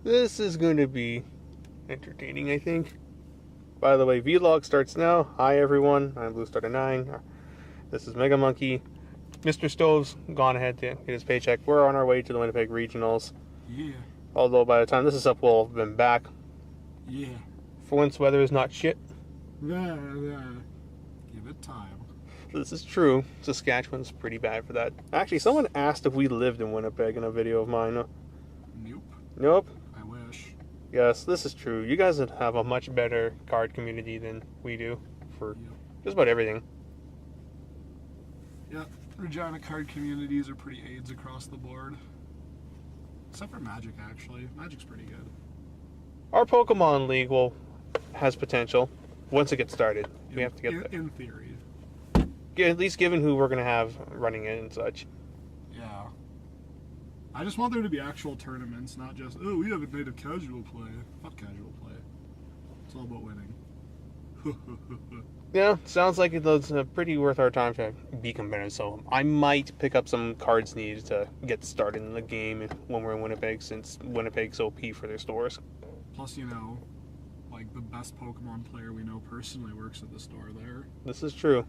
This is going to be entertaining, I think. By the way, vlog starts now. Hi everyone, I'm BlueStarter9. This is Mega Monkey. Mr. Stove's gone ahead to get his paycheck. We're on our way to the Winnipeg Regionals. Yeah. Although by the time this is up, we'll have been back. Yeah. For once, weather is not shit. Give it time. This is true. Saskatchewan's pretty bad for that. Actually, someone asked if we lived in Winnipeg in a video of mine. Nope. Nope. I wish. Yes, this is true. You guys have a much better card community than we do for just about everything. Yeah, Regina card communities are pretty AIDS across the board. Except for Magic, actually. Magic's pretty good. Our Pokemon League has potential once it gets started. We have to get there. In theory. At least given who we're going to have running it and such. Yeah. I just want there to be actual tournaments, not just, oh, we have a night of casual play. Fuck casual play. It's all about winning. Yeah, sounds like it's pretty worth our time to be competitive, so I might pick up some cards needed to get started in the game when we're in Winnipeg, since Winnipeg's OP for their stores. Plus, you know, like the best Pokemon player we know personally works at the store there. This is true.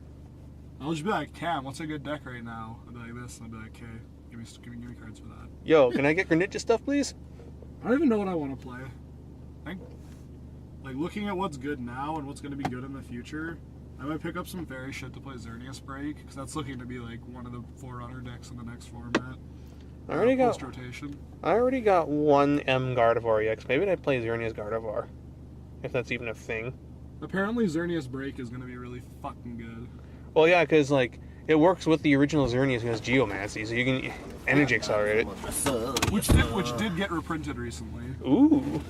I'll just be like, Cam, what's a good deck right now? I'll be like this, and I'll be like, okay, give me cards for that. Yo, can I get Greninja stuff, please? I don't even know what I want to play. I think, like, looking at what's good now and what's going to be good in the future, I might pick up some fairy shit to play Xerneas Break, because that's looking to be like one of the Forerunner decks in the next format. I already got rotation. I already got one M Gardevoir EX. Maybe I'd play Xerneas Gardevoir, if that's even a thing. Apparently Xerneas Break is going to be really fucking good. Well, yeah, because like it works with the original Xerneas against Geomancy, so you can energy accelerate it. Which did get reprinted recently. Ooh.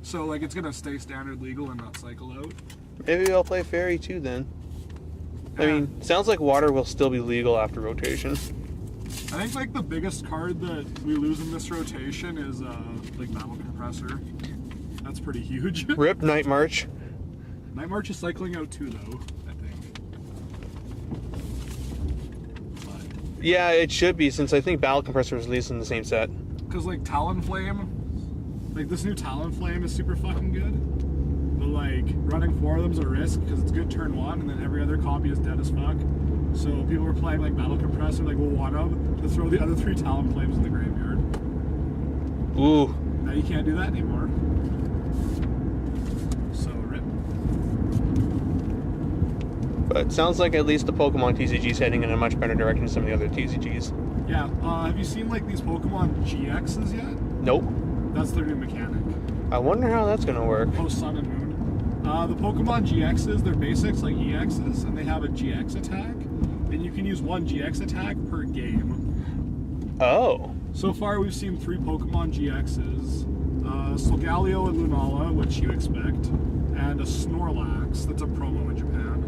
So like it's gonna stay standard legal and not cycle out. Maybe I'll play Fairy too then. I mean, sounds like Water will still be legal after rotation. I think like the biggest card that we lose in this rotation is like Battle Compressor. That's pretty huge. Rip Night March. Night March is cycling out too though, I think. But, yeah, it should be, since I think Battle Compressor was released in the same set. Because like Talonflame, like this new Talonflame is super fucking good. But like running 4 of them's a risk because it's good turn 1 and then every other copy is dead as fuck. So people were playing like Battle Compressor, like we'll one up to throw the other 3 Talonflames in the graveyard. Ooh. Now you can't do that anymore. So rip. But it sounds like at least the Pokemon TCG is heading in a much better direction than some of the other TCGs. Yeah, have you seen like these Pokemon GXs yet? Nope. That's their new mechanic. I wonder how that's gonna work. Oh, Sun and Moon. The Pokemon GXs, they're basics like EXs, and they have a GX attack, and you can use 1 GX attack per game. Oh. So far, we've seen 3 Pokemon GXs, Solgaleo and Lunala, which you expect, and a Snorlax, that's a promo in Japan.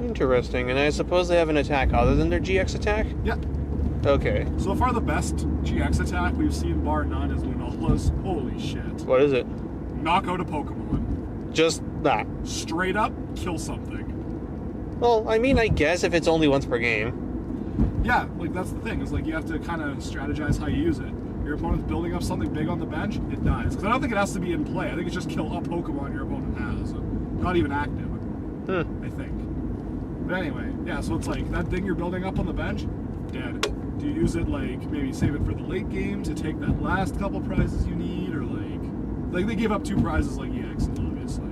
Interesting. And I suppose they have an attack other than their GX attack? Yeah. Okay. So far, the best GX attack we've seen, bar none, is Lunala's. Holy shit. What is it? Knock out a Pokemon. Just that. Straight up, kill something. Well, I mean, I guess if it's only once per game. Yeah, like that's the thing, is like you have to kind of strategize how you use it. Your opponent's building up something big on the bench, it dies. Because I don't think it has to be in play. I think it's just kill a Pokemon your opponent has. Not even active, I think. But anyway, yeah, so it's like that thing you're building up on the bench, dead. Do you use it like maybe save it for the late game to take that last couple prizes you need, or like they gave up 2 prizes like EXs, obviously.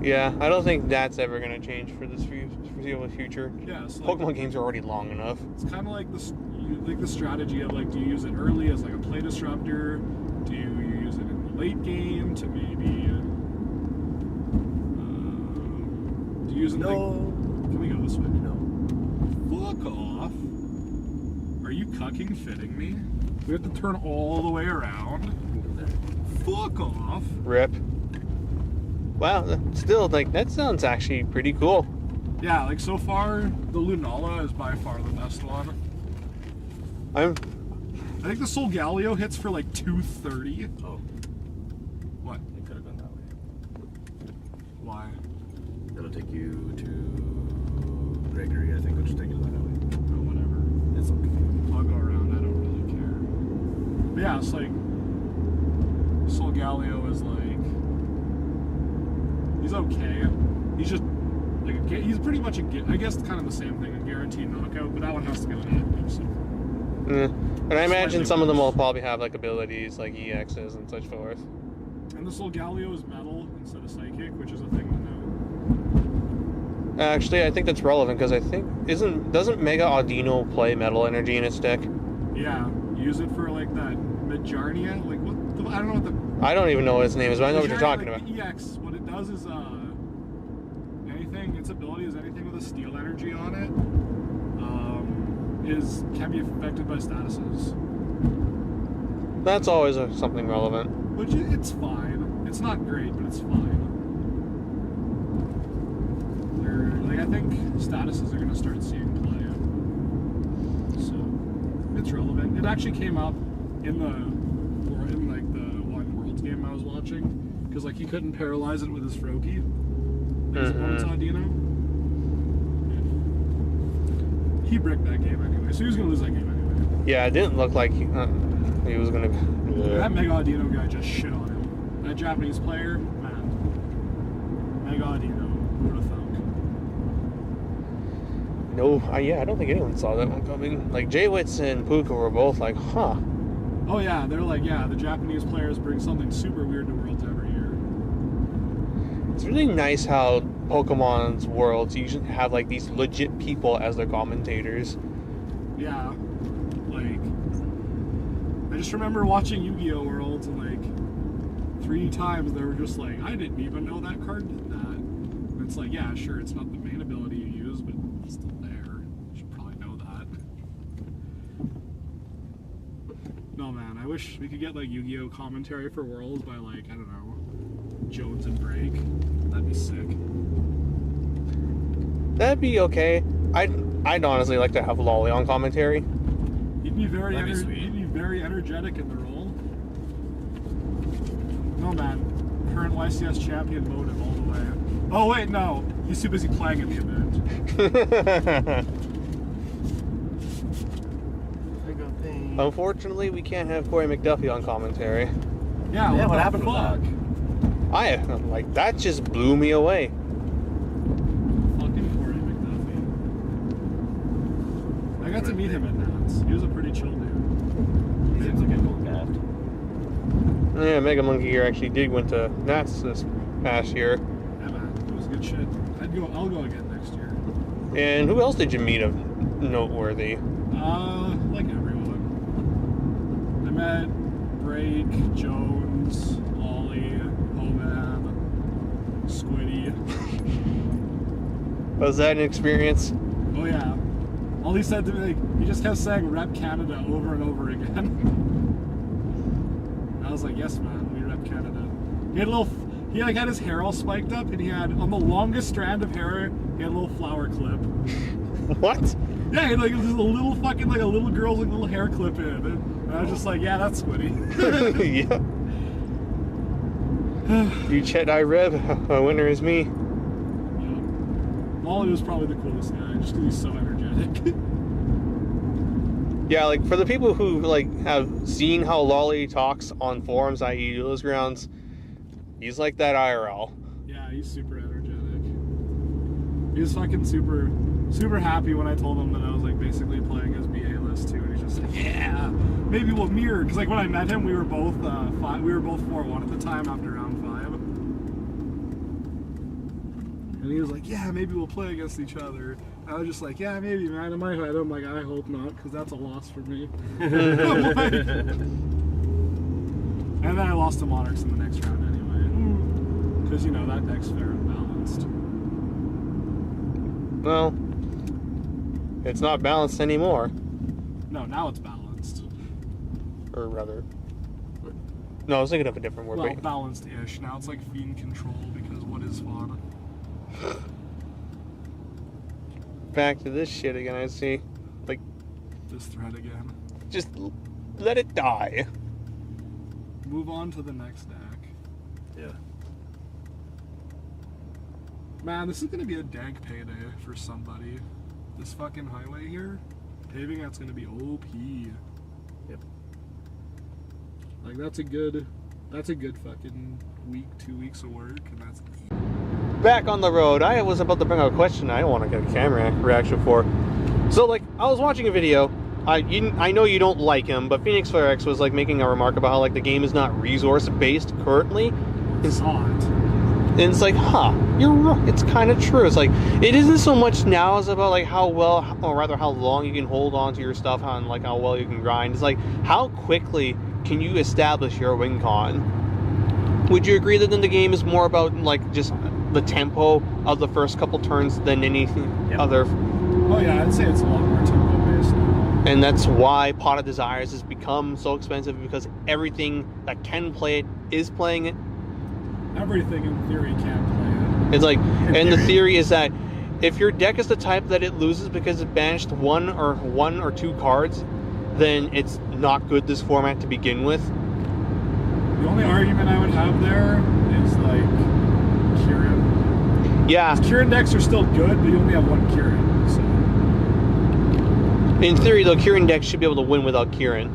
Yeah, I don't think that's ever going to change for this foreseeable future. Yeah, so Pokemon games are already long enough. It's kind of like the strategy of like, do you use it early as like a play disruptor? Do you use it in the late game to maybe? Do you use it? No. Like, can we go this way? No. Fuck off! Are you cucking fitting me? We have to turn all the way around. Fuck off! Rip. Wow, still, like, that sounds actually pretty cool. Yeah, like, so far, the Lunala is by far the best one. I think the Solgaleo hits for, like, 230. Oh. What? It could have gone that way. Why? It'll take you to Gregory, I think, which will take you that way. Oh, whatever. It's okay. I'll go around, I don't really care. But yeah, it's like, Solgaleo is like, he's okay. He's just like he's pretty much I guess kind of the same thing, a guaranteed knockout, but that one has to get an active. So. And I imagine some of them will probably have like abilities like EXs and such forth. And the Solgaleo is metal instead of psychic, which is a thing to know. Actually, I think that's relevant because I think doesn't Mega Audino play metal energy in its deck? Yeah, use it for like that Midjarnia. Like what? I don't know what the. I don't even know what its name is, but I know what you're talking like about. The EX, what it does is anything. Its ability is anything with a steel energy on it. Can be affected by statuses. That's always something relevant. Which it's fine. It's not great, but it's fine. I think statuses are going to start seeing play. So it's relevant. It actually came up in the One Worlds game I was watching because like he couldn't paralyze it with his Froakie. His opponent's Audino. He bricked that game anyway, so he was going to lose that game anyway. Yeah, it didn't look like he was going to. That Mega Audino guy just shit on him. That Japanese player, man. Mega Audino, who would have thunk? No, I don't think anyone saw that one coming. Like, Jaywitz and Puka were both like, huh. Oh yeah, they're like, yeah, the Japanese players bring something super weird to Worlds every year. It's really nice how Pokemon's Worlds usually have, like, these legit people as their commentators. Yeah, like, I just remember watching Yu-Gi-Oh! Worlds and, like, 3 times they were just like, I didn't even know that card did that. And it's like, yeah, sure, it's not the main ability you use, but it's still there. You should probably know that. No, man, I wish we could get, like, Yu-Gi-Oh! Commentary for Worlds by, like, I don't know, Jones and Drake. That'd be sick. That'd be okay. I'd honestly like to have Lolly on commentary. He'd be very sweet. he'd be very energetic in the role. No, man. Current YCS champion mode him all the way. Oh, wait, no. He's too busy playing in the event. Unfortunately, we can't have Corey McDuffie on commentary. Yeah, What happened to fuck? I'm like, that just blew me away. Fucking Corey McDuffie. I got to meet him at Nats. He was a pretty chill dude. He seems like a cool cat. Yeah, Mega Monkey here actually did went to Nats this past year. Yeah, man. It was good shit. I'll go again next year. And who else did you meet of noteworthy? Like everyone. I met Break, Jones, Ollie, Homad, Squiddy. Was that an experience? Oh yeah. All he said to me, like, he just kept saying "Rep Canada" over and over again. I was like, "Yes, man, we rep Canada." He like had his hair all spiked up, and he had on the longest strand of hair, he had a little flower clip. What? Yeah, he had like a little fucking like a little girl's like little hair clip in, and I was just like, "Yeah, that's Squiddy." Yeah. You Chet I Reb, a winner is me. Ollie was probably the coolest guy, just because he's so energetic. Yeah, like for the people who like have seen how Lolly talks on forums, i.e. Duelist Grounds, he's like that IRL. Yeah, he's super energetic. He was fucking super happy when I told him that I was like basically playing his BA list too, and he's just like, yeah, maybe we'll mirror. Because like when I met him, we were both 4-1 at the time after round 5. And he was like, yeah, maybe we'll play against each other. I was just like, yeah, maybe, man. In my head, I'm like, I hope not, because that's a loss for me. And then I lost to Monarchs in the next round anyway. Because, you know, that deck's fair and balanced. Well, it's not balanced anymore. No, now it's balanced. Or rather... No, I was thinking of a different word. Well, but... balanced-ish. Now it's like Fiend Control, because what is Fauna? Back to this shit again, I see. Like, This thread again. just let it die. Move on to the next deck. Yeah. Man, this is gonna be a dank payday for somebody. This fucking highway here, paving that's gonna be OP. Yep. Like that's a good That's a good fucking week, 2 weeks of work, and that's. Back on the road, I was about to bring up a question I want to get a camera reaction for. So, like, I was watching a video. I know you don't like him, but Phoenix Flare X was, like, making a remark about how, like, the game is not resource-based currently. It's not. And it's like, you're right. It's kind of true. It's like, it isn't so much now as about, like, how well, or rather how long you can hold on to your stuff and, like, how well you can grind. It's like, how quickly can you establish your win con? Would you agree that then the game is more about, like, just the tempo of the first couple turns than anything other? Oh yeah, I'd say it's a lot more tempo-based now. And that's why Pot of Desires has become so expensive, because everything that can play it is playing it. Everything in theory can play it. It's like, and the theory is that if your deck is the type that it loses because it banished one or two cards, then it's not good this format to begin with. The only argument I would have there is like Kieran. Yeah. Kieran decks are still good, but you only have one Kieran. So. In theory, though, Kieran decks should be able to win without Kieran.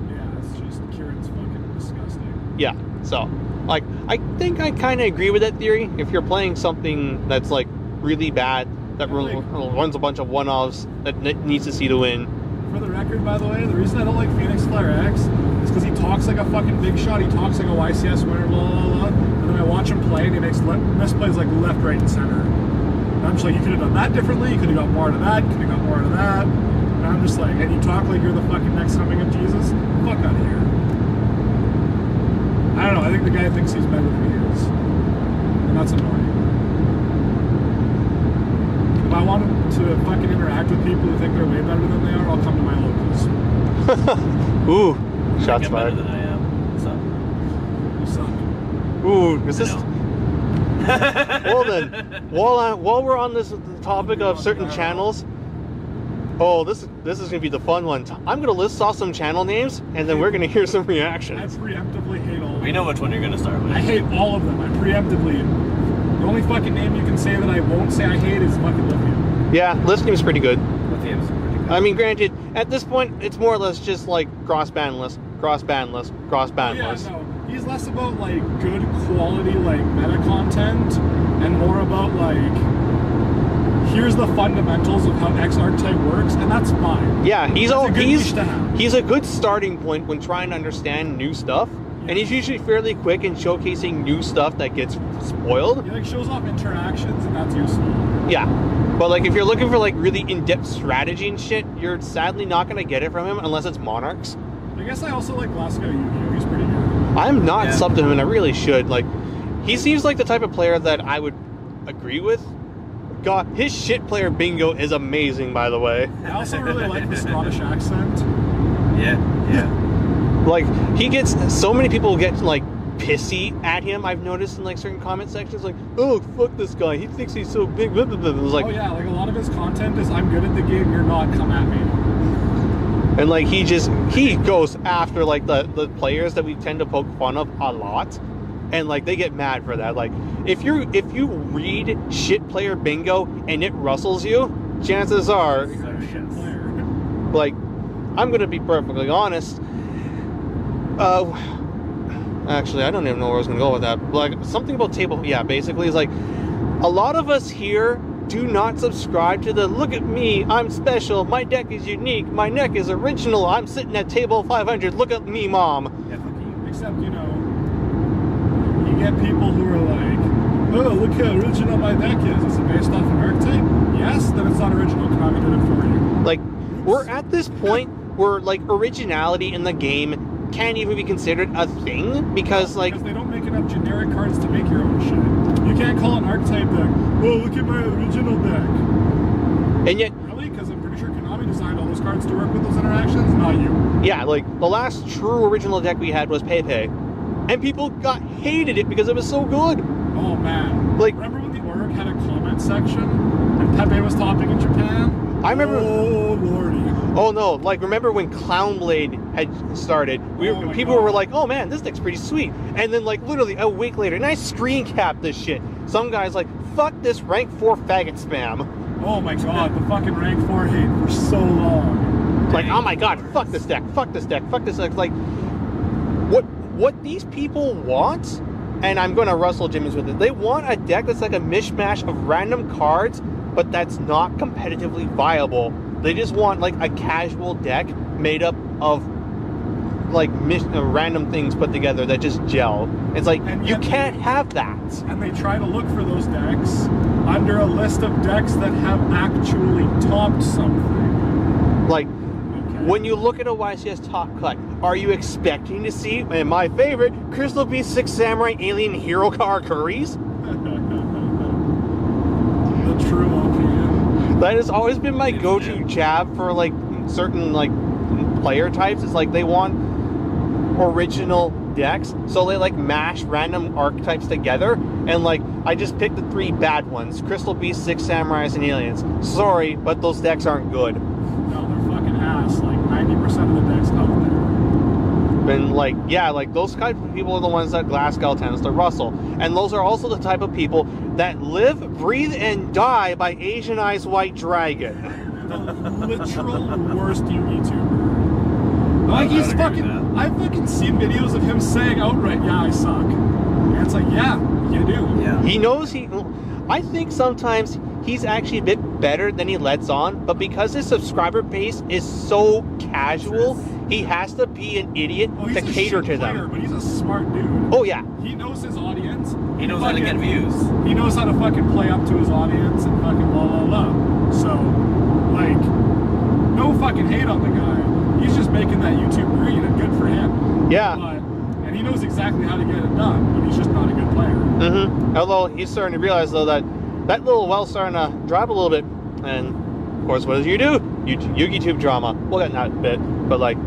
Yeah, it's just Kieran's fucking disgusting. Yeah, so, like, I think I kind of agree with that theory. If you're playing something that's, like, really bad, that runs a bunch of one-offs that needs to see to win. For the record, by the way, the reason I don't like Phoenix Flare X is because he talks like a fucking big shot. He talks like a YCS winner, blah, blah, blah. And then I watch him play, and he makes misplays like left, right, and center. And I'm just like, you could have done that differently. You could have got more out of that. You could have got more out of that. And I'm just like, and you talk like you're the fucking next coming of Jesus? Fuck out of here. I don't know. I think the guy thinks he's better than he is. And that's annoying. If I want to fucking interact with people who think they're way better than they are, I'll come to my locals. Ooh, shots fired. Better than I am. What's up? You suck. Ooh, is this... Well then, while we're on this topic of certain channels, oh, this is gonna be the fun one. I'm gonna list off some channel names, and then we're gonna hear some reactions. I preemptively hate all of them. We know which one you're gonna start with. I hate all of them. I preemptively. The only fucking name you can say that I won't say I hate is fucking Lithium. Yeah, Lithium's pretty good. Lithium's pretty good. I mean, granted, at this point, it's more or less just like cross Banlist, cross Banlist, cross Banlist. Yeah, no. He's less about like good quality like meta content and more about like here's the fundamentals of how X archetype works, and that's fine. Yeah, he's a a good starting point when trying to understand new stuff, and he's usually fairly quick in showcasing new stuff that gets spoiled. He like shows off interactions, and that's useful. Yeah, but like if you're looking for like really in-depth strategy and shit, you're sadly not gonna get it from him unless it's Monarchs. I guess I also like Glasgow Yu-Gi-Oh! He's pretty good. I'm not subbed to him, and I really should. Like, he seems like the type of player that I would agree with. God, his shit player bingo is amazing, by the way. I also really like the Scottish accent. Yeah. Like, he gets, so many people get, like, pissy at him, I've noticed in, like, certain comment sections, like, oh, fuck this guy, he thinks he's so big, blah, blah, blah. It was like, oh yeah, like a lot of his content is, I'm good at the game, you're not, come at me. And, like, he goes after, like, the players that we tend to poke fun of a lot. And, like, they get mad for that. Like, if you read shit player bingo and it rustles you, chances are, like, I'm going to be perfectly honest. Actually, I don't even know where I was going to go with that. Like, something about table, yeah, basically, is like, a lot of us here do not subscribe to the, look at me, I'm special, my deck is unique, my neck is original, I'm sitting at table 500, look at me, mom. Yeah, fuck you. Except, you know, you get people who are like, oh, look how original my deck is. Is it based off an archetype? Yes, then it's not original. Konami did it for you. Like, we're at this point where, like, originality in the game can't even be considered a thing, because, like... Because they don't make enough generic cards to make your own shit. You can't call an archetype deck, oh, look at my original deck. And yet... Really? Because I'm pretty sure Konami designed all those cards to work with those interactions, not you. Yeah, like, the last true original deck we had was Pepe. And people hated it because it was so good. Oh, man. Like... Remember when the Org had a comment section, and Pepe was topping in Japan? I remember... Oh, lordy. Oh, no. Like, remember when Clownblade had started? People were like, oh, man, this deck's pretty sweet. And then, like, literally a week later, and I screen capped this shit. Some guy's like, fuck this rank 4 faggot spam. Oh, my God. The fucking rank 4 hate for so long. Like, oh, my God, fuck this deck, fuck this deck, fuck this deck. Like, what these people want, and I'm going to rustle Jimmy's with it, they want a deck that's like a mishmash of random cards, but that's not competitively viable. They just want like a casual deck made up of like random things put together that just gel. It's like, you can't have that. And they try to look for those decks under a list of decks that have actually topped something. Like, when you look at a YCS top cut, are you expecting to see, and my favorite, Crystal Beast 6 Samurai Alien Hero Karakuris? The true OP. That has always been my go-to jab for like certain like player types. It's like they want original decks, so they like mash random archetypes together, and like I just picked the 3 bad ones: Crystal Beast, 6 Samurais, and Aliens. Sorry, but those decks aren't good. No, they're fucking ass. Like 90% of the decks out there. And like, yeah, like those type of people are the ones that Glasgow tends to rustle, and those are also the type of people that live, breathe, and die by Asianized White Dragon. The literal worst Yugituber. Like he's fucking. I've fucking seen videos of him saying outright, "Yeah, I suck," and it's like, "Yeah, you do." Yeah. He knows he. I think sometimes he's actually a bit better than he lets on, but because his subscriber base is so casual, he has to be an idiot to cater to player, them. But he's a smart dude. Oh yeah. He knows his audience. He knows how to get views. He knows how to fucking play up to his audience and fucking blah. So, like, no fucking hate on the guy. He's just making that YouTube green, and good for him. Yeah. And he knows exactly how to get it done, but he's just not a good player. Mm-hmm. Although he's starting to realize though that little well's starting to drop a little bit, and of course, what does you do? Yugitube drama. We'll get in that bit, but like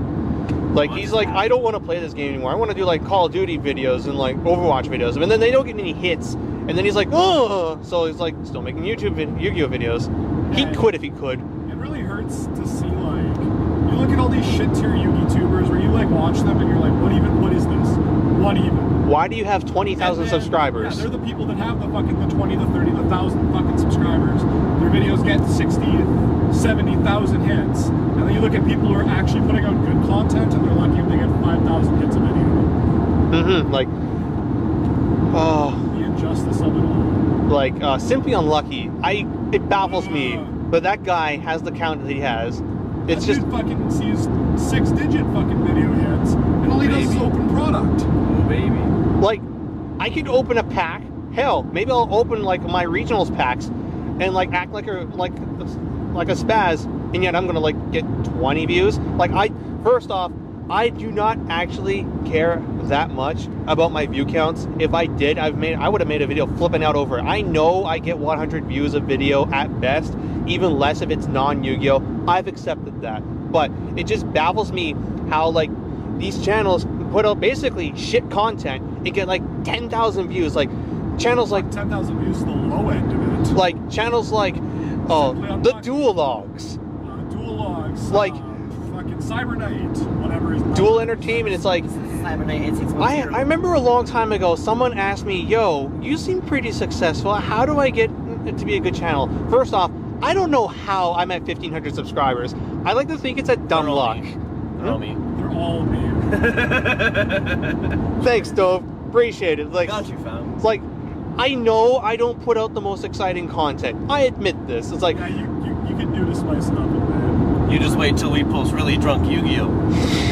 he's like, I don't want to play this game anymore. I want to do like Call of Duty videos and like Overwatch videos, and then they don't get any hits, and then he's like, oh, so he's like still making Yu-Gi-Oh videos. He'd quit if he could. It really hurts to see like, you look at all these shit tier Yugitubers where you like watch them and you're like, what is this? What even? Why do you have 20,000 subscribers? Yeah, they're the people that have the 20, the 30, the 1,000 fucking subscribers. Their videos get 60, 70,000 hits. And then you look at people who are actually putting out good content and they're lucky if they get 5,000 hits a video. Mm-hmm. Like, oh. The injustice of it all. Like, simply unlucky. It baffles me, but that guy has the count that he has. It's that just dude fucking sees 6-digit fucking video hits, and all he does is open product. Oh baby. Like, I could open a pack. Hell, maybe I'll open like my regionals packs, and like act like a spaz, and yet I'm gonna like get 20 views. Like first off, I do not actually care that much about my view counts. If I did, I would have made a video flipping out over it. I know I get 100 views a video at best, even less if it's non-Yu-Gi-Oh. I've accepted that, but it just baffles me how like these channels put out basically shit content and get like 10,000 views. Like channels like 10,000 views is the low end of it. Like channels like the Dual Logs, like fucking Cyber Knight, whatever his Dual Entertainment. It's like I remember a long time ago someone asked me, yo, you seem pretty successful, how do I get it to be a good channel? First off, I don't know how I'm at 1,500 subscribers. I like to think it's a dumb luck. They're all me. They're all me. Thanks, Dove. Appreciate it. Like, Got you, fam. It's like, I know I don't put out the most exciting content. I admit this. It's like, yeah, you can do to spice it up a bit. You just wait till we post really drunk Yu-Gi-Oh.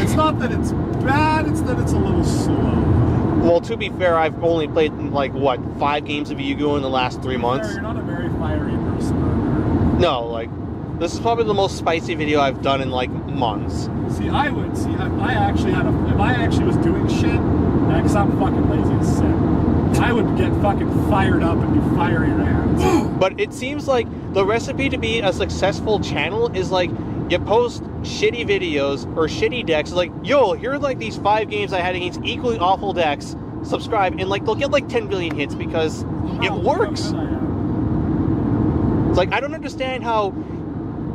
It's not that it's bad, it's that it's a little slow. Well, to be fair, I've only played like what 5 games of Yu-Gi-Oh in the last 3 months. You're not a very fiery person. No, like, this is probably the most spicy video I've done in like months. See, I would. See, if I actually was doing shit, because I'm fucking lazy as shit, I would get fucking fired up and do fiery rants. But it seems like the recipe to be a successful channel is like, you post shitty videos or shitty decks. It's like, yo, here are like these 5 games I had against equally awful decks. Subscribe, and like they'll get like 10 billion hits because it works. It's like, I don't understand how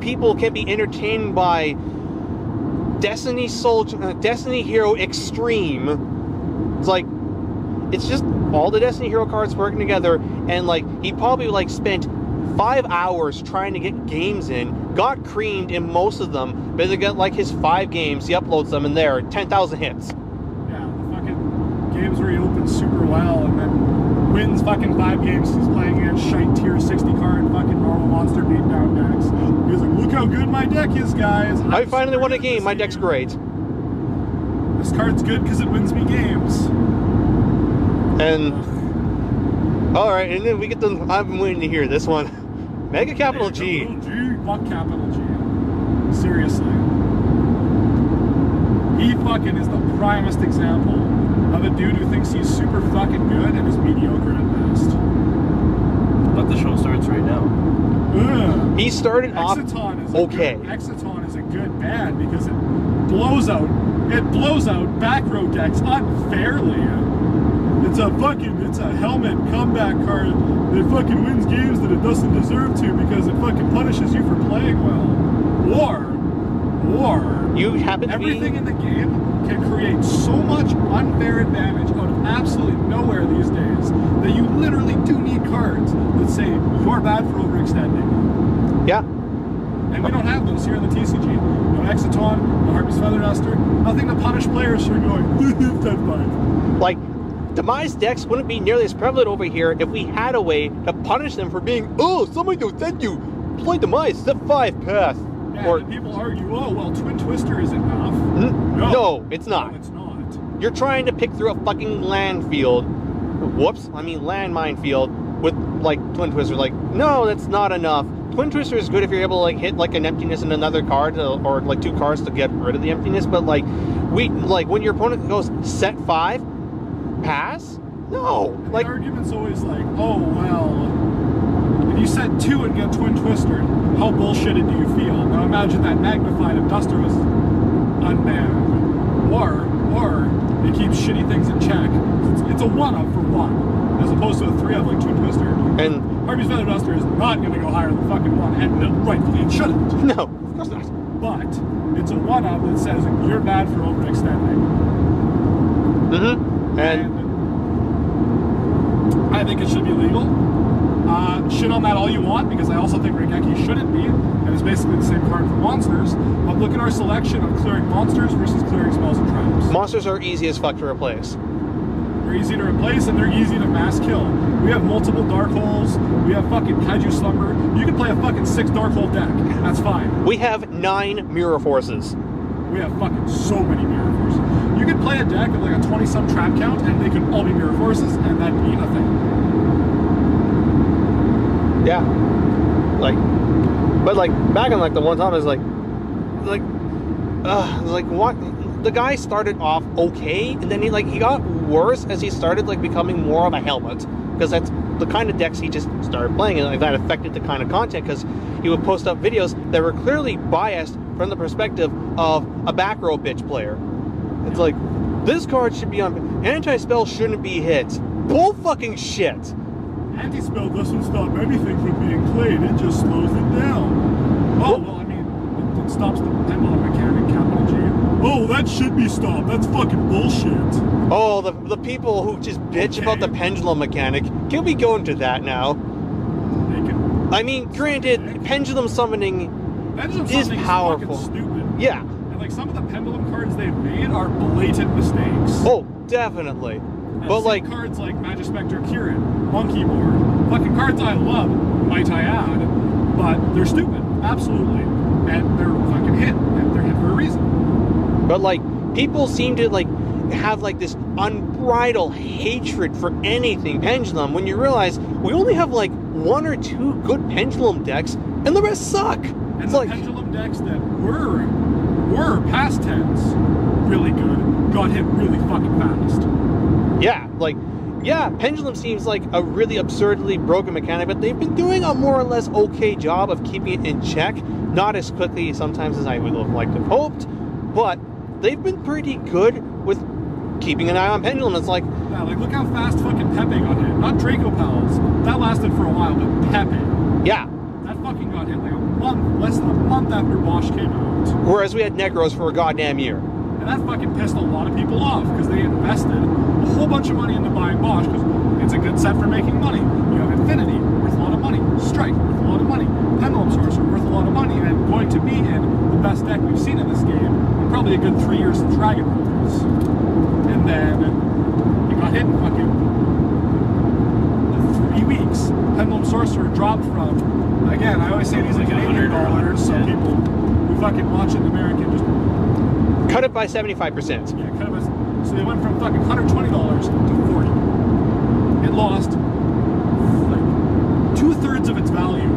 people can be entertained by Destiny Hero Extreme. It's like, it's just all the Destiny Hero cards working together, and like he probably like spent 5 hours trying to get games in, got creamed in most of them, but they got like his 5 games, he uploads them, and there, 10,000 hits. Yeah, the fucking games where he opens super well and then wins fucking 5 games he's playing against shite tier 60 card fucking normal monster beatdown decks. He's like, look how good my deck is, guys. I finally won a game. My deck's great. This card's good because it wins me games. And all right, and then we get the. I've been waiting to hear this one. Mega capital G. Fuck capital G. Seriously. He fucking is the primest example of a dude who thinks he's super fucking good and is mediocre at best. But the show starts right now. Ugh. He started off okay. Exciton is a good band because it blows out back row decks unfairly. It's a helmet comeback card that fucking wins games that it doesn't deserve to because it fucking punishes you for playing well. Or You happen to everything be... in the game can create so much unfair advantage out of absolutely nowhere these days that you literally do need cards that say you're bad for overextending. Yeah. And we don't have those here in the TCG. No Exciton, no Harpy's Feather Duster, nothing to punish players for going, that's fine. Like, Demise decks wouldn't be nearly as prevalent over here if we had a way to punish them for being, oh, somebody will send you, play Demise, step 5, pass. Yeah, or and people argue, oh, well, Twin Twister is enough. No, it's not. No, it's not. You're trying to pick through a fucking land minefield with, like, Twin Twister. Like, no, that's not enough. Twin Twister is good if you're able to, like, hit, like, an emptiness in another card, or, like, 2 cards to get rid of the emptiness, but, like, when your opponent goes set 5, pass? No. The argument's always like, oh, well, if you set 2 and get Twin Twister, how bullshitted do you feel? Now imagine that magnified if Duster was unbanned. Or it keeps shitty things in check. It's a 1-up for 1, as opposed to a 3-up like Twin Twister. And Harpy's Feather Duster is not going to go higher than fucking 1, and rightfully it shouldn't. No, of course not. But it's a 1-up that says you're bad for overextending. Mm-hmm. And I think it should be legal. Shit on that all you want, because I also think Regeki shouldn't be, and it's basically the same card for monsters. But look at our selection of clearing monsters versus clearing spells and traps. Monsters are easy as fuck to replace. They're easy to replace and they're easy to mass kill. We have multiple dark holes. We have fucking Kaiju Slumber. You can play a fucking 6 dark hole deck. That's fine. We have 9 Mirror Forces. We have fucking so many mirror forces. You could play a deck of like a 20-some trap count and they could all be mirror forces and that'd be a thing. Yeah. But back in the one time it was what? The guy started off okay, and then he got worse as he started becoming more of a helmet, because that's the kind of decks he just started playing, and that affected the kind of content, because he would post up videos that were clearly biased from the perspective of a back row bitch player. It's like, this card should be on, anti-spell shouldn't be hit. Bull fucking shit. Anti-spell doesn't stop anything from being played, it just slows it down. Oh, well, I mean, it stops the pendulum mechanic, capital G. Oh, that should be stopped, that's fucking bullshit. Oh, the people who just bitch about the pendulum mechanic, can we go into that now? I mean, granted, pendulum summoning is powerful. Is fucking stupid. Yeah. And some of the pendulum cards they've made are blatant mistakes. Oh, definitely. But cards like Magispector Kirin, Monkey Board, fucking cards I love, might I add, but they're stupid, absolutely, and they're fucking hit, and they're hit for a reason. But people seem to have this unbridled hatred for anything pendulum, when you realize we only have 1 or 2 good pendulum decks, and the rest suck. And it's the pendulum decks that were past tense really good got hit really fucking fast. Yeah, pendulum seems like a really absurdly broken mechanic, but they've been doing a more or less okay job of keeping it in check. Not as quickly sometimes as I would have liked to have hoped, but they've been pretty good with keeping an eye on pendulum. It's yeah, look how fast fucking Pepe got hit. Not Draco Pals. That lasted for a while, but Pepe. Yeah. That fucking got hit less than a month after Bosch came out. Whereas we had Necros for a goddamn year. And that fucking pissed a lot of people off, because they invested a whole bunch of money into buying Bosch, because it's a good set for making money. You have Infinity, worth a lot of money. Strike, worth a lot of money. Pendulum Sorcerer, worth a lot of money, and going to be in the best deck we've seen in this game in probably a good 3 years of Dragon Rovers. And then you hit in fucking 3 weeks. Pendulum Sorcerer dropped from, again, I always say these are Canadian dollars, so people who fucking watch it in American just cut it by 75%. Yeah, cut it by, so they went from fucking $120 to 40. It lost like 2/3 of its value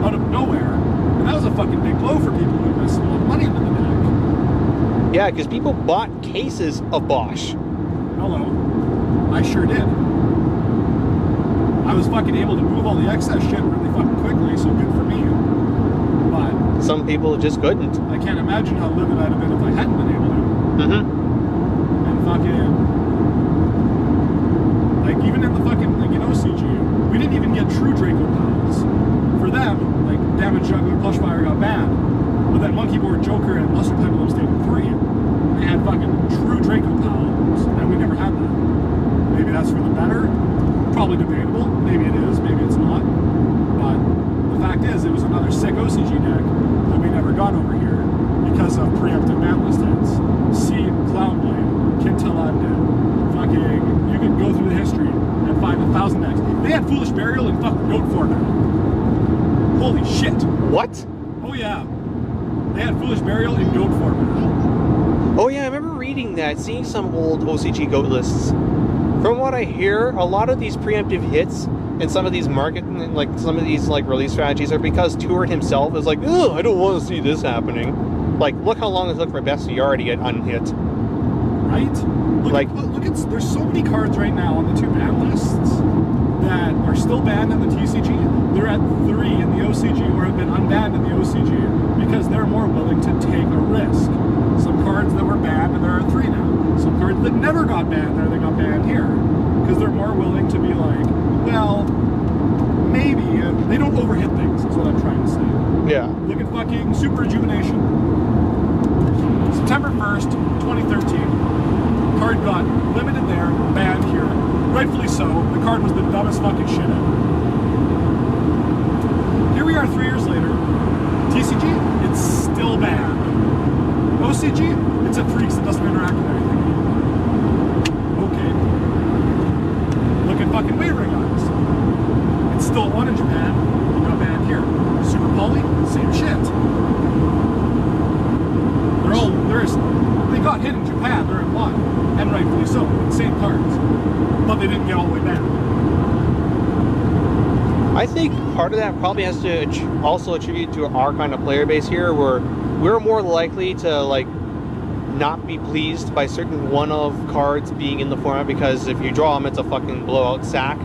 out of nowhere, and that was a fucking big blow for people who invested a lot of money into the deck. Yeah, because people bought cases of Bosch. Hello. I sure did. I was fucking able to move all the excess shit really fucking quickly, so good for me. But some people just couldn't. I can't imagine how livid I'd have been if I hadn't been able to. Mm-hmm. And fucking, like, even in the fucking, like, in OCG, we didn't even get true Draco Pals. For them, like, Damage Juggler, Plushfire got banned. But then Monkey Board, Joker, and Luster Pendulum stayed in 3. They had fucking true Draco Pals, and we never had that. Maybe that's for the better. Probably debatable. Maybe it is, maybe it's not. But the fact is, it was another sick OCG deck that we never got over here because of preemptive Banlist hits. See Clownblade, Quintel Undead. Fucking, you could go through the history and find 1,000 decks. They had Foolish Burial in fucking Goat format. Holy shit. What? Oh yeah. They had Foolish Burial in Goat format. Oh yeah, I remember reading that, seeing some old OCG GOAT lists. From what I hear, a lot of these preemptive hits and some of these release strategies are because Tour himself is like, oh, I don't want to see this happening. Like, look how long it took for Bestiary to get unhit. Right? Look at, there's so many cards right now on the 2 ban lists that are still banned in the TCG. They're at 3 in the OCG or have been unbanned in the OCG because they're more willing to take a risk. Some cards that were banned and they're at 3 now. Some cards that never got banned there, they got banned here. Because they're more willing to be like, well, maybe they don't overhit things, is what I'm trying to say. Yeah. Look at fucking Super Rejuvenation. September 1st, 2013. Card got limited there, banned here. Rightfully so. The card was the dumbest fucking shit ever. Here we are 3 years later. TCG, it's still banned. OCG, it's at Freaks, it doesn't interact with anything anymore. Okay. Look at fucking Wavering Eyes. It's still 1 in Japan, it got banned here. Super Poly, same shit. They got hit in Japan, they're in 1. And rightfully so, same cards. But they didn't get all the way banned. I think part of that probably has to also attribute to our kind of player base here, where we're more likely to, like, not be pleased by certain one-of cards being in the format, because if you draw them, it's a fucking blowout sack.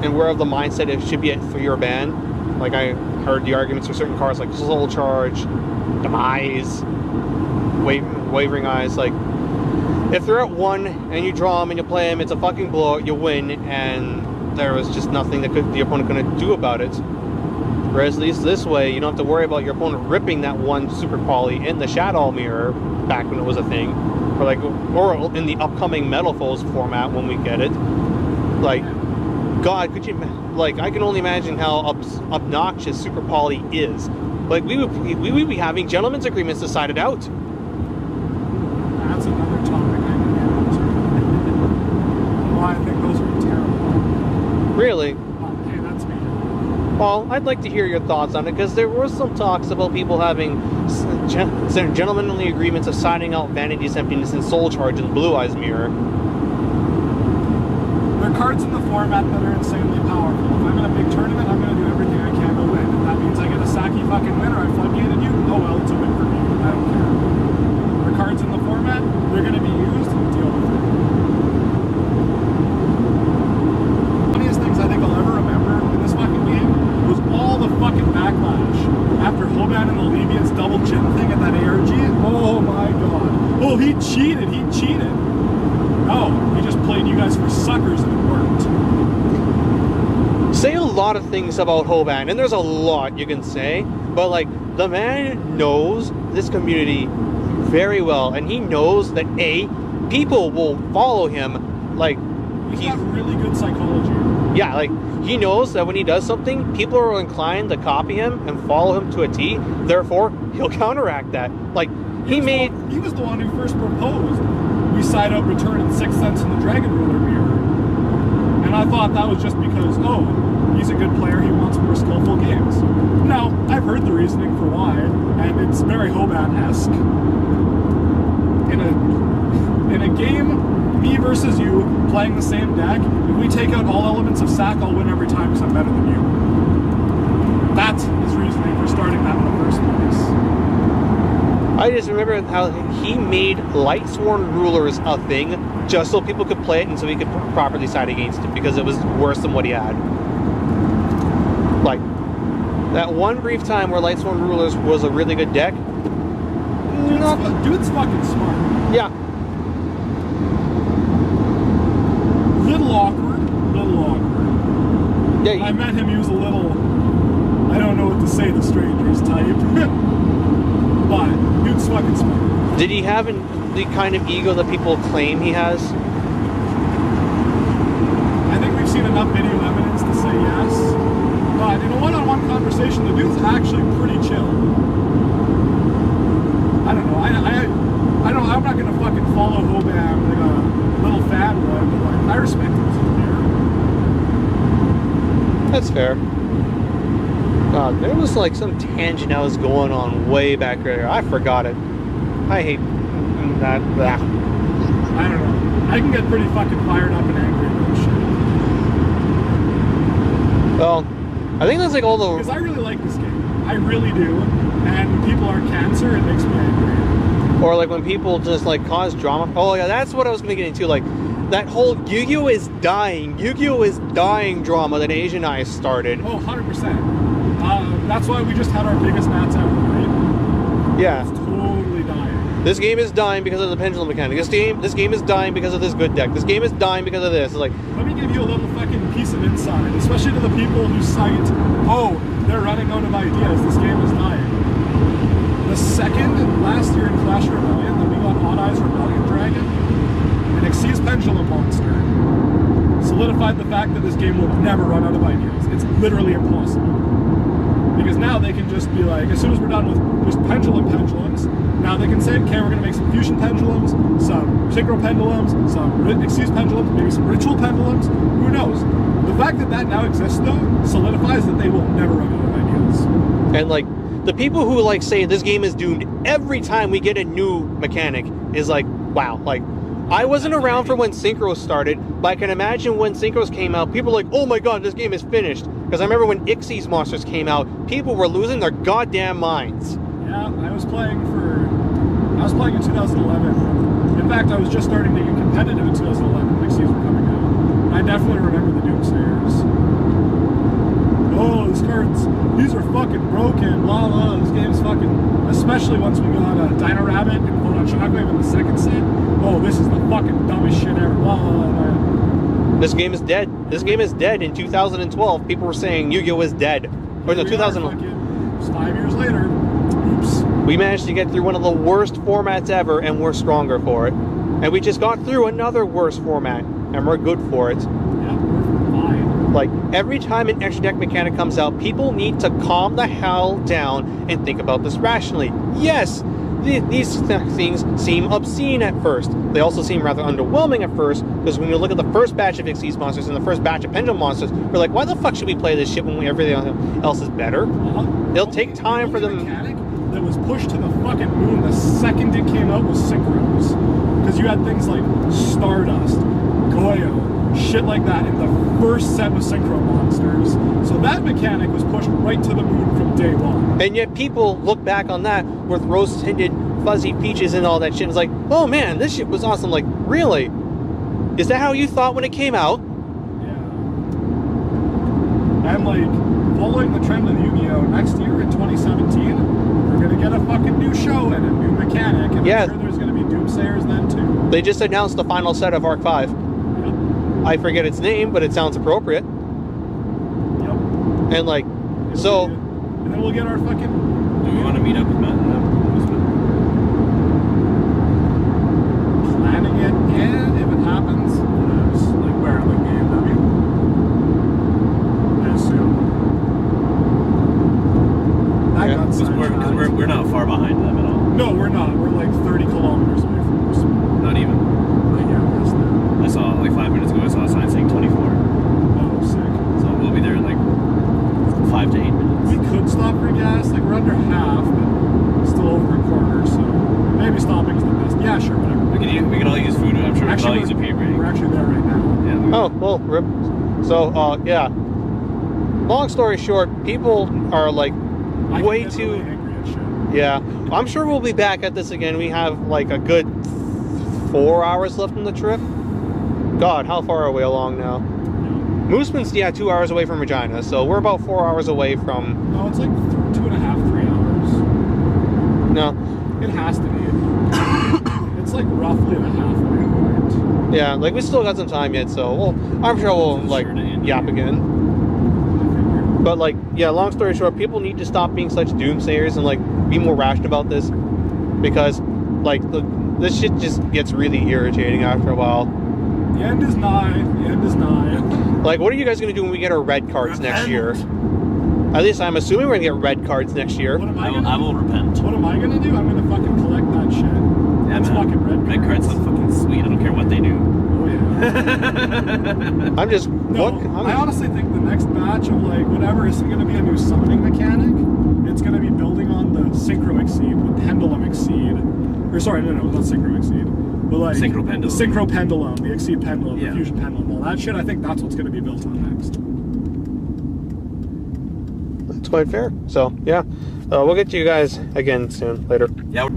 And we're of the mindset it should be a 3 or ban. Like, I heard the arguments for certain cards like Soul Charge, Demise, Wavering Eyes. Like, if they're at 1 and you draw them and you play them, it's a fucking blowout, you win, and there was just nothing that the opponent could do about it. Whereas at least this way, you don't have to worry about your opponent ripping that 1 Super Poly in the Shadow Mirror back when it was a thing, or in the upcoming Metal Foes format when we get it. Like, God, could you? Like, I can only imagine how obnoxious Super Poly is. Like, we would be having gentlemen's agreements decided out. That's another topic I can get into. Why I think those are terrible. Really? Hey, that's me. Well, I'd like to hear your thoughts on it, because there were some talks about people having gentlemanly agreements of signing out Vanity's Emptiness and Soul Charge in Blue Eyes Mirror. There are cards in the format that are insanely powerful. If I'm in a big tournament, I'm going to do everything I can to win. If that means I get a Saki fucking win or I floodgated you, oh well, it's a win for me. I don't care. There are cards in the format, they're going to be used, deal with it. Funniest things I think I'll ever remember in this fucking game was all the fucking backlash after Hoban and the Leviat's double chin thing at that ARG. Oh my god. Oh, he cheated. No, he just played you guys for suckers and it worked. Say a lot of things about Hoban, and there's a lot you can say, but, like, the man knows this community very well, and he knows that people will follow him. Like, he's got really good psychology. Yeah, like, he knows that when he does something, people are inclined to copy him and follow him to a T. Therefore, he'll counteract that. Like, he was the one who first proposed we side out return in 6 cents in the Dragon Ruler mirror. thought that was just because, oh, he's a good player, he wants more skillful games. No, I've heard the reasoning for why, and it's very Hoban-esque. In a game, me versus you, playing the same deck, if we take out all elements of sack, I'll win every time because I'm better than you. That's his reasoning for starting that in the first place. I just remember how he made Lightsworn Rulers a thing just so people could play it and so he could properly side against it because it was worse than what he had. Like, that one brief time where Lightsworn Rulers was a really good deck. Dude's fucking smart. Yeah. Little awkward. Yeah. I met him, he was a little, I don't know what to say to strangers type. But dude's fucking smart. Did he have the kind of ego that people claim he has? I think we've seen enough video evidence to say yes. But in a one-on-one conversation, the dude's actually pretty chill. I don't know. I'm not gonna fucking follow Hoban like a little fanboy, but like I respect him as a player. That's fair. God, there was like some tangent I was going on way back there. I forgot it. I hate that. Blah. I don't know. I can get pretty fucking fired up and angry about shit. Well, I think that's like all the... Because I really like this game. I really do. And when people are cancer, it makes me angry. Or like when people just like cause drama. Oh yeah, that's what I was gonna get into. Like that whole Yu-Gi-Oh is dying drama that Asia and I started. Oh, 100%. That's why we just had our biggest mats ever, right? Yeah. It's totally dying. This game is dying because of the pendulum mechanic. This game is dying because of this good deck. This game is dying because of this. It's like, let me give you a little fucking piece of insight, especially to the people who cite, oh, they're running out of ideas. This game is dying. The second last year in Clash Rebellion that we got Odd Eyes Rebellion Dragon, an Xyz Pendulum monster solidified the fact that this game will never run out of ideas. It's literally impossible. Because now they can just be like, as soon as we're done with just pendulums, now they can say, okay, we're going to make some fusion pendulums, some synchro pendulums, some Xyz pendulums, maybe some ritual pendulums. Who knows? The fact that that now exists, though, solidifies that they will never run out of ideas. And like, the people who like say this game is doomed every time we get a new mechanic is like, wow. Like, I wasn't around for when Synchros started, but I can imagine when Synchros came out, people were like, oh my god, this game is finished. Because I remember when Xyz Monsters came out, people were losing their goddamn minds. Yeah, I was playing in 2011. In fact, I was just starting to get competitive in 2011 when Xyz were coming out. And I definitely remember the Doomsayers. Oh, these are fucking broken, blah blah, this game's fucking, especially once we got Dino Rabbit and Photon Shockwave in the second set. Oh, this is the fucking dumbest shit ever, blah blah blah. This game is dead. This game is dead. In 2012, people were saying Yu-Gi-Oh is dead. Or no, 2000. It's 5 years later. Oops. We managed to get through one of the worst formats ever, and we're stronger for it. And we just got through another worse format, and we're good for it. Yeah, we're fine. Like, every time an extra deck mechanic comes out, people need to calm the hell down and think about this rationally. Yes, these things seem obscene at first. They also seem rather underwhelming at first, because when you look at the first batch of Xyz Monsters and the first batch of Pendulum Monsters, we're like, why the fuck should we play this shit when everything else is better? It'll take time for them... mechanic that was pushed to the fucking moon the second it came out was Synchros. Because you had things like Stardust, Goyo, shit like that in the first set of Synchro Monsters. So that mechanic was pushed right to the moon from day one. And yet people look back on that with rose-tinted fuzzy peaches and all that shit. It's like, oh man, this shit was awesome. Like, really? Is that how you thought when it came out? Yeah. And like, following the trend of Yu-Gi-Oh! Next year in 2017, we're gonna get a fucking new show and a new mechanic. And yeah. I'm sure there's gonna be Doomsayers then too. They just announced the final set of Arc 5. I forget its name, but it sounds appropriate. Yep. And like, so... And then we'll get our fucking... Do we want to meet up with Matt and them? Planning it, and if it happens, like where? Like AMW? I assume. Because we're not far behind them at all. No, we're not. We're like 30 kilometers away from them. Not even. Yeah, I saw, like 5 minutes ago, I saw a sign saying 24. actually there right now. Yeah. Oh, well, rip. So, yeah. Long story short, people are like I way get too. really angry at shit. Yeah, I'm sure we'll be back at this again. We have like a good 4 hours left on the trip. God, how far are we along now? Mooseman's, 2 hours away from Regina, so we're about 4 hours away from. No, it's like 2.5, 3 hours. No. It has to be. It's like roughly at a halfway point. Yeah, like we still got some time yet, so I'm sure we'll like yap again. But like, yeah, long story short, people need to stop being such doomsayers and like be more rational about this, because like this shit just gets really irritating after a while. The end is nigh. The end is nigh. Like, what are you guys gonna do when we get our red cards next year? At least I'm assuming we're gonna get red cards next year. What am I gonna I will repent. What am I gonna do? I'm gonna fucking collect that shit. Yeah, It's man. fucking red Red cards look fucking sweet. I don't care what they do. Oh yeah. I'm just No, I honestly think the next batch of like whatever isn't gonna be a new summoning mechanic. It's gonna be building on the Synchro Exceed, the Pendulum Exceed. Or sorry, no, not Synchro Exceed. But like Synchro Pendulum. The Synchro Pendulum, the Exceed Pendulum, Yeah. the Fusion Pendulum, all that shit. I think that's what's gonna be built on next. That's quite fair. So yeah, we'll get to you guys again soon. Later. Yeah.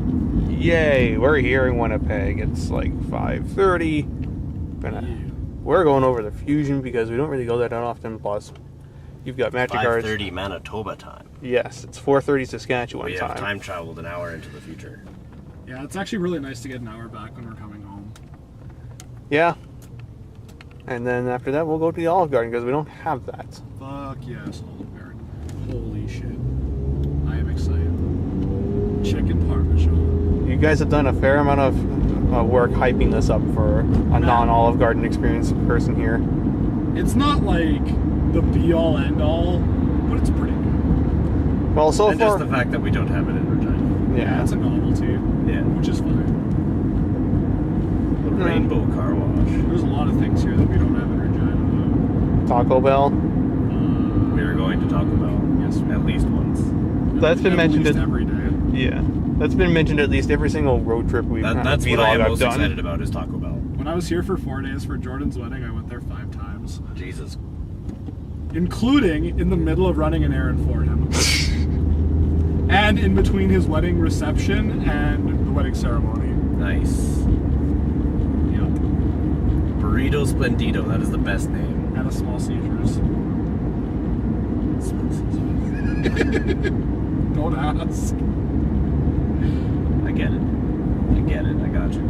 Yay, we're here in Winnipeg. It's like 5:30. We're going over the Fusion because we don't really go there that often. Plus, you've got MasterCards. 5:30 Manitoba time. Yes, it's 4:30 Saskatchewan We have time. time traveled an hour into the future. Yeah, it's actually really nice to get an hour back when we're coming home. Yeah. And then after that, we'll go to the Olive Garden because we don't have that. Fuck yes, Olive Garden. Holy shit. I am excited. Chicken Parmesan. You guys have done a fair amount of work hyping this up for a non-Olive Garden experience person here. It's not like the be-all, end-all, but it's pretty good. Well, so And far, just the fact that we don't have it in Regina. yeah. It's a novelty, Yeah. which is fine. The Rainbow Car Wash. There's a lot of things here that we don't have in Regina, Taco Bell. though. We are going to Taco Bell. Yes, we At least once. That's been at mentioned least at- every day. Yeah, that's been mentioned at least every single road trip we've That's what vlog I am I've most done. excited about is Taco Bell. When I was here for 4 days for Jordan's wedding, I went there 5 times. Jesus. Including in the middle of running an errand for him. And in between his wedding reception and the wedding ceremony. Nice. Yep. Burrito Splendido. That is the best name. And a small seizures. Don't ask. I get it. I got you.